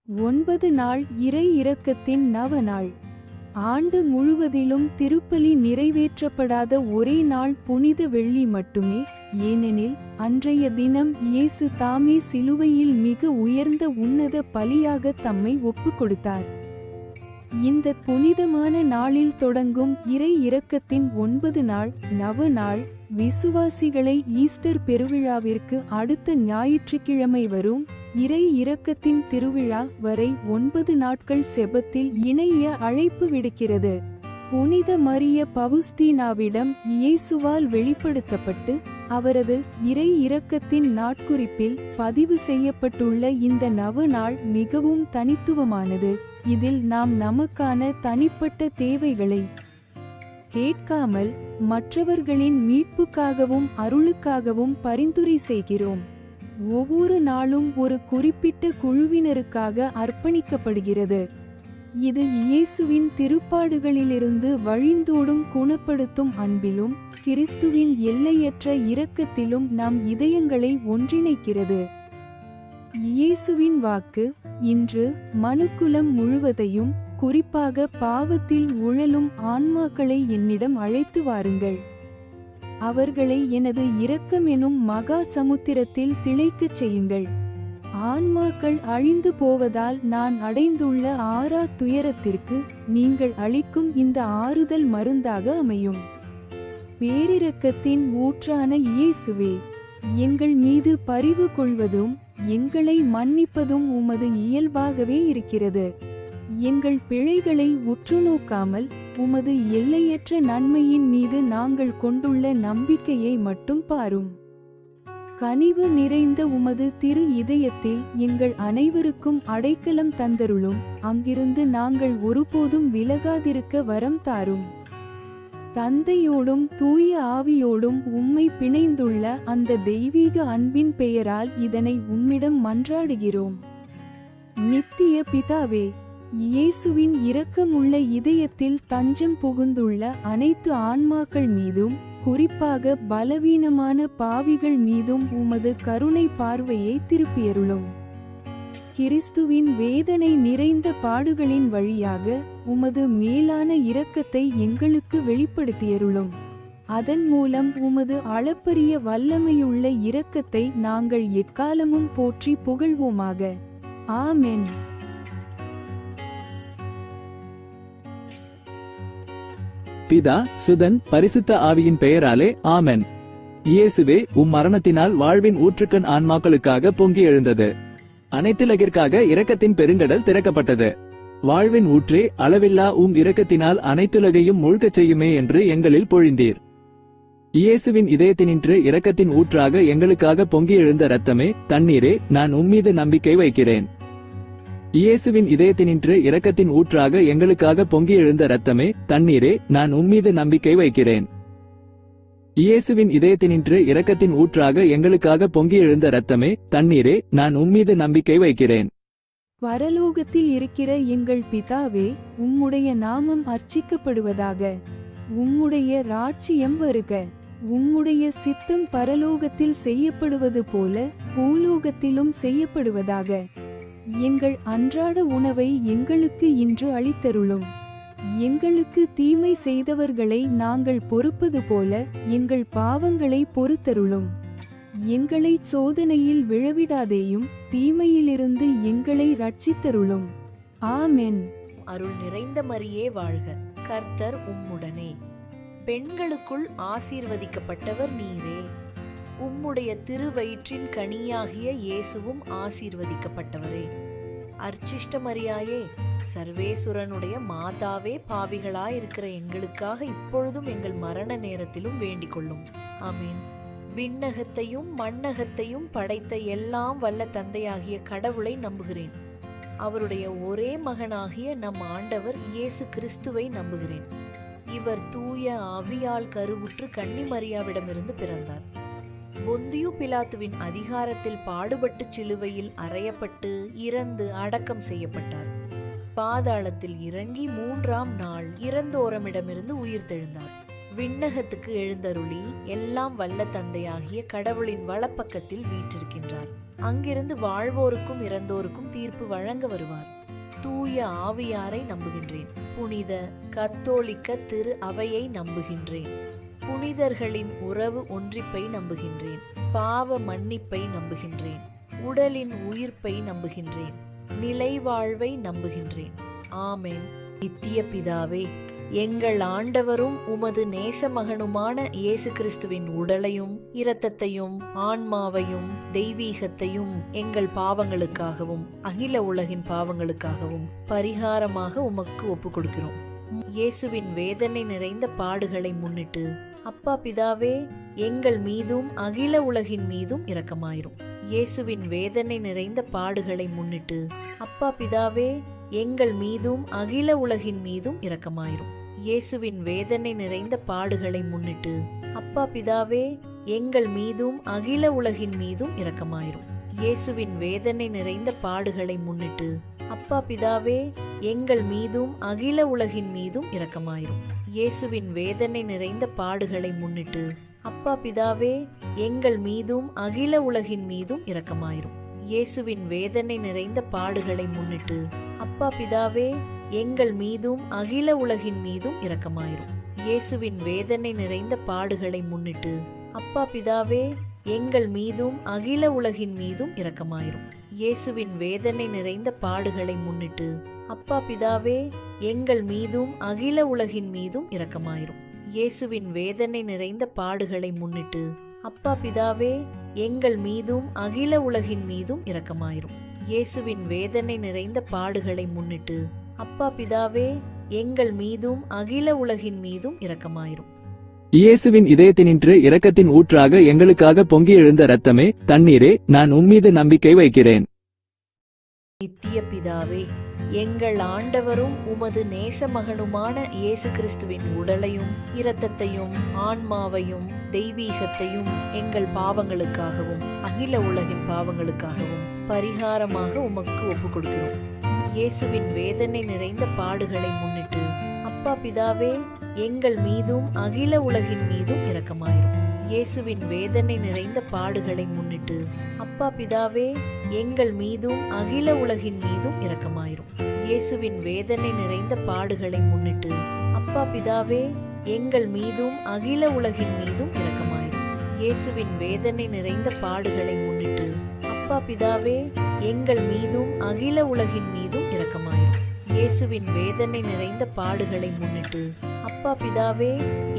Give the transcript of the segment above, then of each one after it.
9 நாள் இறை இரக்கத்தின் நவநாள். ஆண்டு முழுவதிலும் திருப்பலி நிறைவேற்றப்படாத ஒரே நாள் புனித வெள்ளி மட்டுமே. ஏனெனில் அன்றைய தினம் இயேசு தாமே சிலுவையில் மிக உயர்ந்த உன்னத பலியாக தம்மை ஒப்புக் கொடுத்தார். இந்த புனிதமான நாளில் தொடங்கும் இறை இரக்கத்தின் 9 நாள் நவநாள் விசுவாசிகளை ஈஸ்டர் பெருவிழாவிற்கு அடுத்த ஞாயிற்றுக்கிழமை வரும் இறை இரக்கத்தின் திருவிழா வரை 9 நாட்கள் செபத்தில் இணைய அழைப்பு விடுக்கிறது. புனித மரிய பவுஸ்தீனாவிடம் இயேசுவால் வெளிப்படுத்தப்பட்டு அவரது இறை இரக்கத்தின் நாட்குறிப்பில் பதிவு செய்யப்பட்டுள்ள இந்த நவநாள் மிகவும் தனித்துவமானது. இதில் நாம் நமக்கான தனிப்பட்ட தேவைகளை கேட்காமல் மற்றவர்களின் மீட்புக்காகவும் அருளுக்காகவும் பரிந்துரை செய்கிறோம். ஒவ்வொரு நாளும் ஒரு குறிப்பிட்ட குழுவினருக்காக அர்ப்பணிக்கப்படுகிறது. இது இயேசுவின் திருப்பாடுகளிலிருந்து வழிந்தோடும் குணப்படுத்தும் அன்பிலும் கிறிஸ்துவின் எல்லையற்ற இரக்கத்திலும் நம் இதயங்களை ஒன்றிணைக்கிறது. இயேசுவின் வாக்கு இன்று மனுக்குலம் முழுவதையும், குறிப்பாக பாவத்தில் உழலும் ஆன்மாக்களை என்னிடம் அழைத்து வாருங்கள். அவர்களை எனது இரக்கம் எனும் மகா சமுத்திரத்தில் திளைக்கச் செய்யுங்கள். ஆன்மாக்கள் அழிந்து போவதால் நான் அடைந்துள்ள ஆறா துயரத்திற்கு நீங்கள் அளிக்கும் இந்த ஆறுதல் மருந்தாக அமையும். பேரிரக்கத்தின் ஊற்றான இயேசுவே, எங்கள் மீது பரிவு கொள்வதும் எங்களை மன்னிப்பதும் உமது இயல்பாகவே இருக்கிறது. எங்கள் பிழைகளை உற்றுநோக்காமல் உமது எல்லையற்ற நன்மையின் மீது நாங்கள் கொண்டுள்ள நம்பிக்கையை மட்டும் பாரும். கனிவு நிறைந்த உமது திரு இதயத்தில் எங்கள் அனைவருக்கும் அடைக்கலம் தந்தருளும். அங்கிருந்து நாங்கள் ஒருபோதும் விலகாதிருக்க வரம் தாரும். தந்தையோடும் தூய ஆவியோடும் உம்மை பிணைந்துள்ள அந்த தெய்வீக அன்பின் பெயரால் இதனை உம்மிடம் மன்றாடுகிறோம். நித்திய பிதாவே, இயேசுவின் இரக்கமுள்ள இதயத்தில் தஞ்சம் புகுந்துள்ள அனைத்து ஆன்மாக்கள் மீதும், குறிப்பாக பலவீனமான பாவிகள் மீதும் உமது கருணை பார்வையை திருப்பியருளும். கிறிஸ்துவின் வேதனை நிறைந்த பாடுகளின் வழியாக உமது மேலான இரக்கத்தை எங்களுக்கு வெளிப்படுத்தியருளும். அதன் மூலம் உமது அளப்பரிய வல்லமையுள்ள இரக்கத்தை நாங்கள் எக்காலமும் போற்றி புகழ்வோமாக. ஆமென். பிதா, சுதன், பரிசுத்த ஆவியின் பெயராலே ஆமென். இயேசுவே, மரணத்தினால் வாழ்வின் ஊற்றுக்கண் ஆன்மாக்களுக்காக பொங்கி எழுந்தது. அனைத்துலகிற்காக இரக்கத்தின் பெருங்கடல் திறக்கப்பட்டது. வாழ்வின் ஊற்றே, அளவில்லா இரக்கத்தினால் அனைத்துலகையும் மூழ்கச் செய்யுமே என்று எங்களில் பொழிந்தீர். இயேசுவின் இதயத்தினின்று இரக்கத்தின் ஊற்றாக எங்களுக்காக பொங்கி எழுந்த இரத்தமே, தண்ணீரே, நான் உம்மீது நம்பிக்கை வைக்கிறேன். இயேசுவின் இதயத்தினின்று இரக்கத்தின் ஊற்றாக எங்களுக்காக பொங்கி எழுந்த இரத்தமே, தண்ணீரே, நான் உம்மீது நம்பிக்கை வைக்கிறேன். இயேசுவின் இதயத்தினின்று இரக்கத்தின் ஊற்றாக எங்களுக்காக பொங்கி எழுந்த இரத்தமே, தண்ணீரே, நான் உம்மீது நம்பிக்கை வைக்கிறேன். பரலோகத்தில் இருக்கிற எங்கள் பிதாவே, உம்முடைய நாமம் அர்ச்சிக்கப்படுவதாக. உம்முடைய ராட்சியம் வருக. உம்முடைய சித்தம் பரலோகத்தில் செய்யப்படுவது போல பூலோகத்திலும் செய்யப்படுவதாக. எங்கள் அன்றாட உணவை எங்களுக்கு இன்று அளித்தருளும். எங்களுக்கு தீமை செய்தவர்களை நாங்கள் பொறுப்பது போல எங்கள் பாவங்களை பொறுத்தருளும். எங்களை சோதனையில் விழவிடாதேயும், தீமையிலிருந்து எங்களை ரட்சித்தருளும். ஆமென். அருள் நிறைந்த மரியே வாழ்க. கர்த்தர் உம்முடனே. பெண்களுக்குள் ஆசீர்வதிக்கப்பட்டவர் நீரே. உம்முடைய திருவயிற்றின் கனியாகிய இயேசுவும் ஆசீர்வதிக்கப்பட்டவரே. அர்ச்சிஷ்ட மரியாயே, சர்வேசுரனுடைய மாதாவே, பாவிகளாயிருக்கிற எங்களுக்காக இப்பொழுதும் எங்கள் மரண நேரத்திலும் வேண்டிக் கொள்ளும். ஆமீன். விண்ணகத்தையும் மண்ணகத்தையும் படைத்த எல்லாம் வல்ல தந்தையாகிய கடவுளை நம்புகிறேன். அவருடைய ஒரே மகனாகிய நம் ஆண்டவர் இயேசு கிறிஸ்துவை நம்புகிறேன். இவர் தூய ஆவியால் கருவுற்று கன்னி மரியாவிடமிருந்து பிறந்தார். பொந்தியு பிலாத்துவின் அதிகாரத்தில் பாடுபட்டு சிலுவையில் அறையப்பட்டு இறந்து அடக்கம் செய்யப்பட்டார். பாதாளத்தில் இறங்கி 3ஆம் நாள் இறந்தோரமிடமிருந்து உயிர்த்தெழுந்தார். விண்ணகத்துக்கு எழுந்தருளி எல்லாம் வல்ல தந்தையாகிய கடவுளின் வலப்பக்கத்தில் வீற்றிருக்கின்றார். அங்கிருந்து வாழ்வோருக்கும் இறந்தோருக்கும் தீர்ப்பு வழங்க வருவார். தூய ஆவியாரை நம்புகின்றேன். புனித கத்தோலிக்க திரு அவையை நம்புகின்றேன். புனிதர்களின் உறவு ஒன்றிப்பை நம்புகின்றேன். பாவ மன்னிப்பை நம்புகின்றேன். உடலின் உயிர்ப்பை நம்புகின்றேன். நிலை வாழ்வை நம்புகின்றேன். ஆமென். நித்திய பிதாவே, எங்கள் ஆண்டவரும் உமது நேசமகனுமான இயேசு கிறிஸ்துவின் உடலையும் இரத்தத்தையும் ஆன்மாவையும் தெய்வீகத்தையும் எங்கள் பாவங்களுக்காகவும் அகில உலகின் பாவங்களுக்காகவும் பரிகாரமாக உமக்கு ஒப்புக் கொடுக்கிறோம். இயேசுவின் வேதனை நிறைந்த பாடுகளை முன்னிட்டு அப்பா பிதாவே, எங்கள் மீதும் அகில உலகின் மீதும் இரக்கமாயிரும். இயேசுவின் வேதனை நிறைந்த பாடுகளை முன்னிட்டு அப்பா பிதாவே, எங்கள் மீதும் அகில உலகின் மீதும் இரக்கமாயிரும். இயேசுவின் வேதனை நிறைந்த பாடுகளை முன்னிட்டு அப்பா பிதாவே, எங்கள் மீதும் அகில உலகின் மீதும் இரக்கமாயிரும். இயேசுவின் வேதனை நிறைந்த பாடுகளை முன்னிட்டு அப்பா பிதாவே, எங்கள் மீதும் அகில உலகின் மீதும் இரக்கமாயிரும். இயேசுவின் வேதனை நிறைந்த பாடுகளை முன்னிட்டு அப்பா பிதாவே, எங்கள் மீதும் அகில உலகின் மீதும் இரக்கமாயிரும். இயேசுவின் வேதனை நிறைந்த பாடுகளை முன்னிட்டு அப்பா பிதாவே, எங்கள் மீதும் அகில உலகின் மீதும் இரக்கமாயிரும். இயேசுவின் வேதனை நிறைந்த பாடுகளை முன்னிட்டு அப்பா பிதாவே, எங்கள் மீதும் அகில உலகின் மீதும் இரக்கமாயிரும். இயேசுவின் வேதனை நிறைந்த பாடுகளை முன்னிட்டு அப்பா பிதாவே, எங்கள் மீதும் அகில உலகின் மீதும் இரக்கமாயிரும். இயேசுவின் வேதனை நிறைந்த பாடுகளை முன்னிட்டு அப்பா பிதாவே, எங்கள் மீதும் அகில உலகின் மீதும் இரக்கமாயிரும். இயேசுவின் வேதனை நிறைந்த பாடுகளை முன்னிட்டு அப்பா பிதாவே, எங்கள் மீதும் அகில உலகின் மீதும் இரக்கமாயிரும். இயேசுவின் இதயத்தினின்று இரக்கத்தின் ஊற்றாக எங்களுக்காக பொங்கி எழுந்த இரத்தமே, தண்ணீரே, நான் உம்மீது நம்பிக்கை வைக்கிறேன். நித்திய பிதாவே, எங்கள் ஆண்டவரும் உமது நேசமகனுமான இயேசு கிறிஸ்துவின் உடலையும் இரத்தத்தையும் ஆன்மாவையும் தெய்வீகத்தையும் எங்கள் பாவங்களுக்காகவும் அகில உலகின் பாவங்களுக்காகவும் பரிகாரமாக உமக்கு ஒப்புக் கொடுக்கிறோம். இயேசுவின் வேதனை நிறைந்த பாடுகளை முன்னிட்டு அப்பா பிதாவே, எங்கள் மீதும் அகில உலகின் மீதும் இரக்கமாயிரும். இயேசுவின் வேதனை நிறைந்த பாடுகளை முன்னிட்டு அப்பா பிதாவே, எங்கள் மீதும் அகில உலகின் மீதும் இரக்கமாயிரும். இயேசுவின் வேதனை நிறைந்த பாடுகளை முன்னிட்டு அப்பா பிதாவே, எங்கள் மீதும் அகில உலகின் மீதும் இரக்கமாயிரும். இயேசுவின் வேதனை நிறைந்த பாடுகளை முன்னிட்டு அப்பா பிதாவே, எங்கள் மீதும் அகில உலகின் மீதும் இரக்கமாயிரும். இயேசுவின் வேதனை நிறைந்த பாடுகளை முன்னிட்டு அப்பா பிதாவே,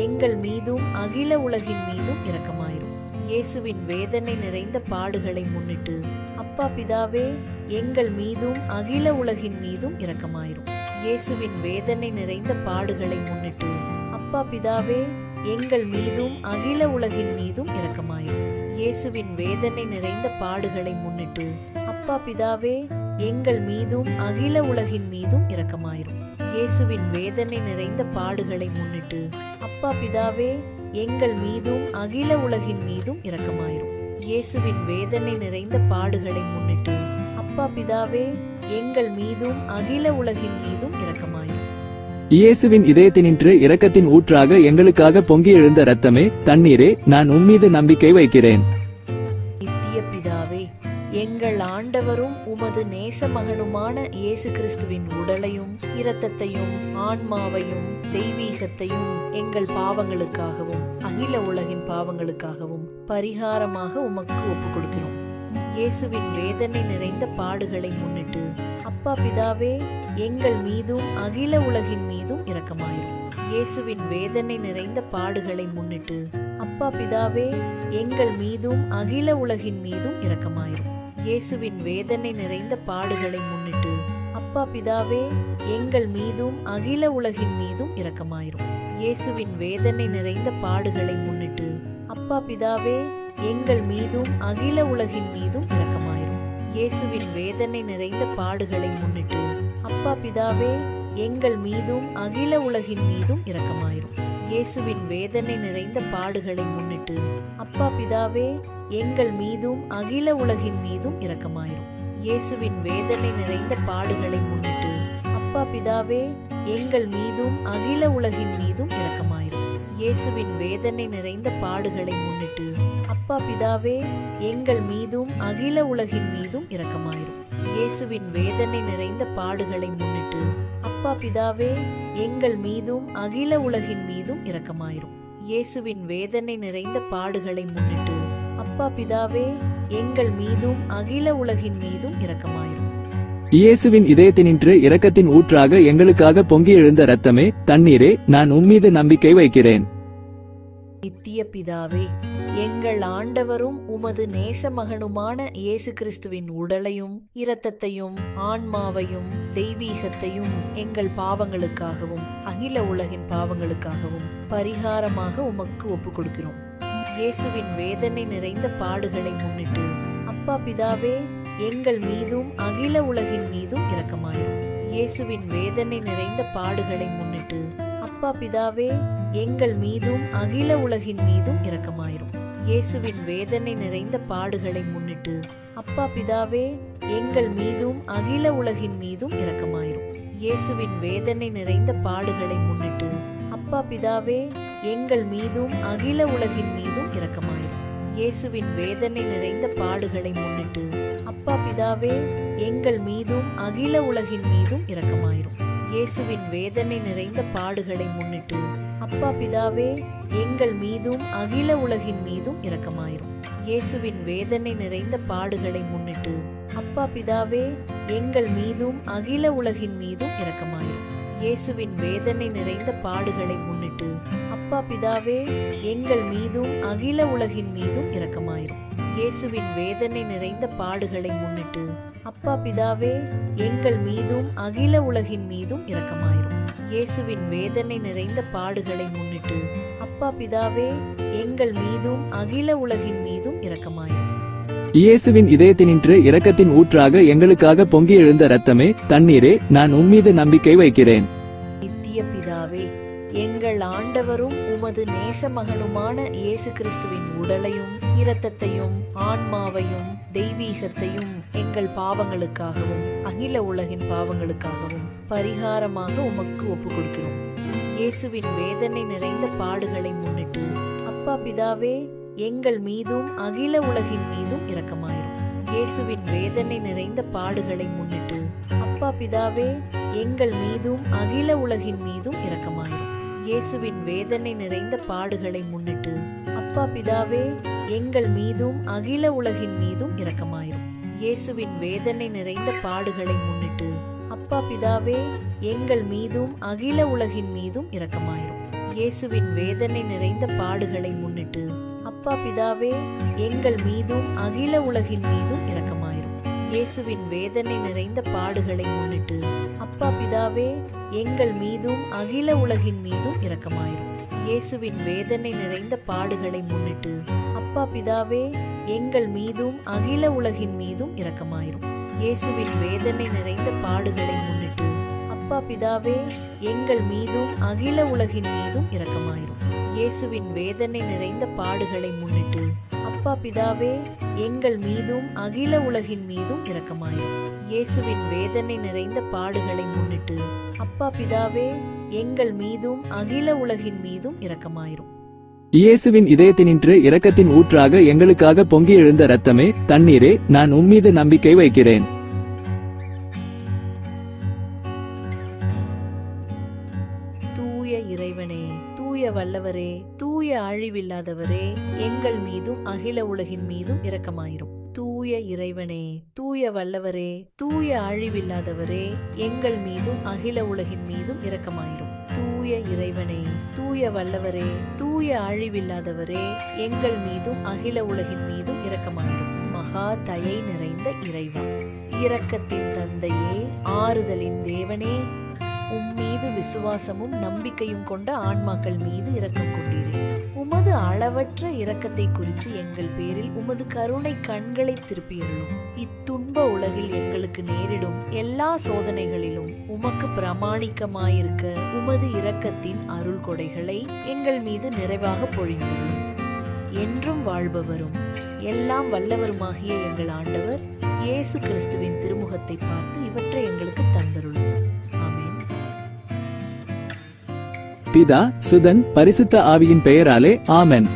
எங்கள் மீதும் அகில உலகின் மீதும் இரக்கமாயிரும். இயேசுவின் வேதனை நிறைந்த பாடுகளை முன்னிட்டு அப்பா பிதாவே, எங்கள் மீதும் அகில உலகின் மீதும் இரக்கமாயிரும். இயேசுவின் வேதனை நிறைந்த பாடுகளை முன்னிட்டு அப்பா பிதாவே, எங்கள் மீதும் அகில உலகின் மீதும் இரக்கமாயிரும். இயேசுவின் வேதனை நிறைந்த பாடுகளை முன்னிட்டு அப்பா பிதாவே, எங்கள் மீதும் அகில உலகின் மீதும் இரக்கமாயிரும். இயேசுவின் வேதனை நிறைந்த பாடுகளை முன்னிட்டு அப்பா பிதாவே, எங்கள் மீதும் அகில உலகின் மீதும் இரக்கமாயிரும். இயேசுவின் வேதனை நிறைந்த பாடுகளை முன்னிட்டு அப்பா பிதாவே, எங்கள் மீதும் அகில உலகின் மீதும் இரக்கமாயிரும். இயேசுவின் இதயத்தினின்று இரக்கத்தின் ஊற்றாக எங்களுக்காக பொங்கி எழுந்த இரத்தமே, தண்ணீரே, நான் உம்மீது நம்பிக்கை வைக்கிறேன். நித்திய பிதாவே, எங்கள் ஆண்டவரும் உமது நேசமகனுமான இயேசு கிறிஸ்துவின் உடலையும் இரத்தத்தையும் ஆன்மாவையும் தெய்வீகத்தையும் எங்கள் பாவங்களுக்காகவும் அகில உலகின் பாவங்களுக்காகவும் பரிகாரமாக உமக்கு ஒப்புக் கொடுக்கிறோம். இயேசுவின் வேதனை நிறைந்த பாடுகளை முன்னிட்டு அப்பா பிதாவே, எங்கள் மீதும் அகில உலகின் மீதும் இரக்கமாயிரும். இயேசுவின் வேதனை நிறைந்த பாடுகளை முன்னிட்டு அப்பா பிதாவே, எங்கள் மீதும் அகில உலகின் மீதும் இரக்கமாயிரும். இயேசுவின் வேதனை நிறைந்த பாடுகளை முன்னிட்டு அப்பா பிதாவே, எங்கள் மீதும் அகில உலகின் மீதும் இரக்கமாயிரும். இயேசுவின் வேதனை நிறைந்த பாடுகளை முன்னிட்டு அப்பா பிதாவே, எங்கள் மீதும் அகில உலகின் மீதும் இரக்கமாயிரும். இயேசுவின் வேதனை நிறைந்த பாடுகளை முன்னிட்டு அப்பா பிதாவே, எங்கள் மீதும் அகில உலகின் மீதும் இரக்கமாயிரும். இயேசுவின் வேதனை நிறைந்த பாடுகளை முன்னிட்டு அப்பா பிதாவே, எங்கள் மீதும் அகில உலகின் மீதும் இரக்கமாயிரும். இயேசுவின் வேதனை நிறைந்த பாடுகளை முன்னிட்டு அப்பா பிதாவே, எங்கள் மீதும் அகில உலகின் மீதும் இரக்கமாயிரும். இயேசுவின் வேதனை நிறைந்த பாடுகளை முன்னிட்டு அப்பா பிதாவே எங்கள் மீதும் அகில உலகின் மீதும் இரக்கமாயிரும். இயேசுவின் வேதனை நிறைந்த பாடுகளை முன்னிட்டு அப்பா பிதாவே எங்கள் மீதும் அகில உலகின் மீதும் இரக்கமாயிரும். இயேசுவின் வேதனை நிறைந்த பாடுகளை முன்னிட்டு அப்பா பிதாவே எங்கள் மீதும் அகில உலகின் மீதும் இரக்கமாயிரும். இயேசுவின் இதயத்தினின்று இரக்கத்தின் ஊற்றாக எங்களுக்காக பொங்கி எழுந்த இரத்தமே, தண்ணீரே, நான் உம்மீது நம்பிக்கை வைக்கிறேன். நித்திய பிதாவே, எங்கள் ஆண்டவரும் உமது நேசமகனுமான இயேசு கிறிஸ்துவின் உடலையும் இரத்தத்தையும் ஆன்மாவையும் தெய்வீகத்தையும் எங்கள் பாவங்களுக்காகவும் அகில உலகின் பாவங்களுக்காகவும் பரிகாரமாக உமக்கு ஒப்புக் கொடுக்கிறோம். இயேசுவின் வேதனை நிறைந்த பாடுகளை முன்னிட்டு அப்பா பிதாவே எங்கள் மீதும் அகில உலகின் மீதும் இரக்கமாயிரும். இயேசுவின் வேதனை நிறைந்த பாடுகளை முன்னிட்டு அப்பா பிதாவே எங்கள் மீதும் அகில உலகின் மீதும் இரக்கமாயிரும். இயேசுவின் வேதனை நிறைந்த பாடுகளை முன்னிட்டு அப்பா பிதாவே எங்கள் மீதும் அகில உலகின் மீதும் இரக்கமாயிரும். இயேசுவின் வேதனை நிறைந்த பாடுகளை முன்னிட்டு அப்பா பிதாவே எங்கள் மீதும் அகில உலகின் மீதும் இரக்கமாயிரும். இயேசுவின் வேதனை நிறைந்த பாடுகளை முன்னிட்டு அப்பா பிதாவே எங்கள் மீதும் அகில உலகின் மீதும் இரக்கமாயிரும். இயேசுவின் வேதனை நிறைந்த பாடுகளை முன்னிட்டு அப்பா பிதாவே எங்கள் மீதும் அகில உலகின் மீதும் இரக்கமாயிரும். இயேசுவின் வேதனை நிறைந்த பாடுகளை முன்னிட்டு அப்பா பிதாவே எங்கள் மீதும் அகில உலகின் மீதும் இரக்கமாயிரும். இயேசுவின் வேதனை நிறைந்த பாடுகளை முன்னிட்டு அப்பா பிதாவே எங்கள் மீதும் அகில உலகின் மீதும் இரக்கமாயிரும். இயேசுவின் வேதனை நிறைந்த பாடுகளை முன்னிட்டு அப்பா பிதாவே எங்கள் மீதும் அகில உலகின் மீதும் இரக்கமாயிரும். இயேசுவின் வேதனை நிறைந்த பாடுகளை முன்னிட்டு அப்பா பிதாவே எங்கள் மீதும் அகில உலகின் மீதும் இரக்கமாயிரும். இயேசுவின் இதயத்தினின்று இரக்கத்தின் ஊற்றாக எங்களுக்காக பொங்கி எழுந்த இரத்தமே, தண்ணீரே, நான் உம்மீது நம்பிக்கை வைக்கிறேன். நித்திய பிதாவே, எங்கள் ஆண்டவரும் உமது நேசமகனுமான இயேசு கிறிஸ்துவின் உடலையும் இரத்தத்தையும் ஆன்மாவையும் தெய்வீகத்தையும் எங்கள் பாவங்களுக்காகவும் அகில உலகின் பாவங்களுக்காகவும் பரிகாரமாக உமக்கு ஒப்புக் கொடுக்கிறோம். இயேசுவின் வேதனை நிறைந்த பாடுகளை முன்னிட்டு அப்பா பிதாவே எங்கள் மீதும் அகில உலகின் மீதும் இரக்கமாயிரும். இயேசுவின் வேதனை நிறைந்த பாடுகளை முன்னிட்டு அப்பா பிதாவே எங்கள் மீதும் அகில உலகின் மீதும் இரக்கமாயிரும். இயேசுவின் வேதனை நிறைந்த பாடுகளை முன்னிட்டு அப்பா பிதாவே எங்கள் மீதும் அகில உலகின் மீதும் இரக்கமாயிரும். இயேசுவின் வேதனை நிறைந்த பாடுகளை முன்னிட்டு அப்பா பிதாவே எங்கள் மீதும் அகில உலகின் மீதும் இரக்கமாயிரும். இயேசுவின் வேதனை நிறைந்த பாடுகளை முன்னிட்டு அப்பா பிதாவே எங்கள் மீதும் அகில உலகின் மீதும் இரக்கமாயிரும். இயேசுவின் வேதனை நிறைந்த பாடுகளை முன்னிட்டு அப்பா பிதாவே எங்கள் மீதும் அகில உலகின் மீதும் இரக்கமாயிரும். இயேசுவின் வேதனை நிறைந்த பாடுகளை முன்னிட்டு அப்பா பிதாவே எங்கள் மீதும் அகில உலகின் மீதும் இரக்கமாயிரும். இயேசுவின் வேதனை நிறைந்த பாடுகளை முன்னிட்டு அப்பா பிதாவே எங்கள் மீதும் அகில உலகின் மீதும் இரக்கமாயிரும். இயேசுவின் வேதனை நிறைந்த பாடுகளை முன்னிட்டு அப்பா பிதாவே எங்கள் மீதும் அகில உலகின் மீதும் இரக்கமாயிரும். இயேசுவின் வேதனை நிறைந்த பாடுகளை முன்னிட்டு அப்பா பிதாவே எங்கள் மீதும் அகில உலகின் மீதும் இரக்கமாயிரும். இயேசுவின் இதயத்தினின்று இரக்கத்தின் ஊற்றாக எங்களுக்காக பொங்கி எழுந்த இரத்தமே, தண்ணீரே, நான் உம்மீது நம்பிக்கை வைக்கிறேன். தூய இறைவனே, தூய வல்லவரே, தூய அழிவில்லாதவரே, எங்கள் மீதும் அகில உலகின் மீதும் இரக்கமாயிரும். தூய இறைவனே, தூய வல்லவரே, தூய அழிவில்லாதவரே, எங்கள் மீதும் அகில உலகின் மீதும் இரக்கமாயிரும். தூய இறைவனே, தூய வல்லவரே, தூய அழிவில்லாதவரே, எங்கள் மீதும் அகில உலகின் மீதும் இரக்கமாயிரும். மகா தயை நிறைந்த இறைவா, இரக்கத்தின் தந்தையே, ஆறுதலின் தேவனே, உம்மீது விசுவாசமும் நம்பிக்கையும் கொண்ட ஆன்மாக்கள் மீது இரக்கம் கொண்டீரே. உமது அளவற்ற இரக்கத்தை குறித்து எங்கள் பேரில் உமது கருணை கண்களை திருப்பியருளும். இத்துன்ப உலகில் எங்களுக்கு நேரிடும் எல்லா சோதனைகளிலும் உமக்கு பிரமாணிக்கமாயிருக்க உமது இரக்கத்தின் அருள் கொடைகளை எங்கள் மீது நிறைவாக பொழிந்தருளும். என்றும் வாழ்பவரும் எல்லாம் வல்லவருமாகிய எங்கள் ஆண்டவர் இயேசு கிறிஸ்துவின் திருமுகத்தை பார்த்து இவற்றை எங்களுக்கு தந்தருளும். ஆமென். பிதா சுதன் பரிசுத்த ஆவியின் பெயராலே ஆமென்.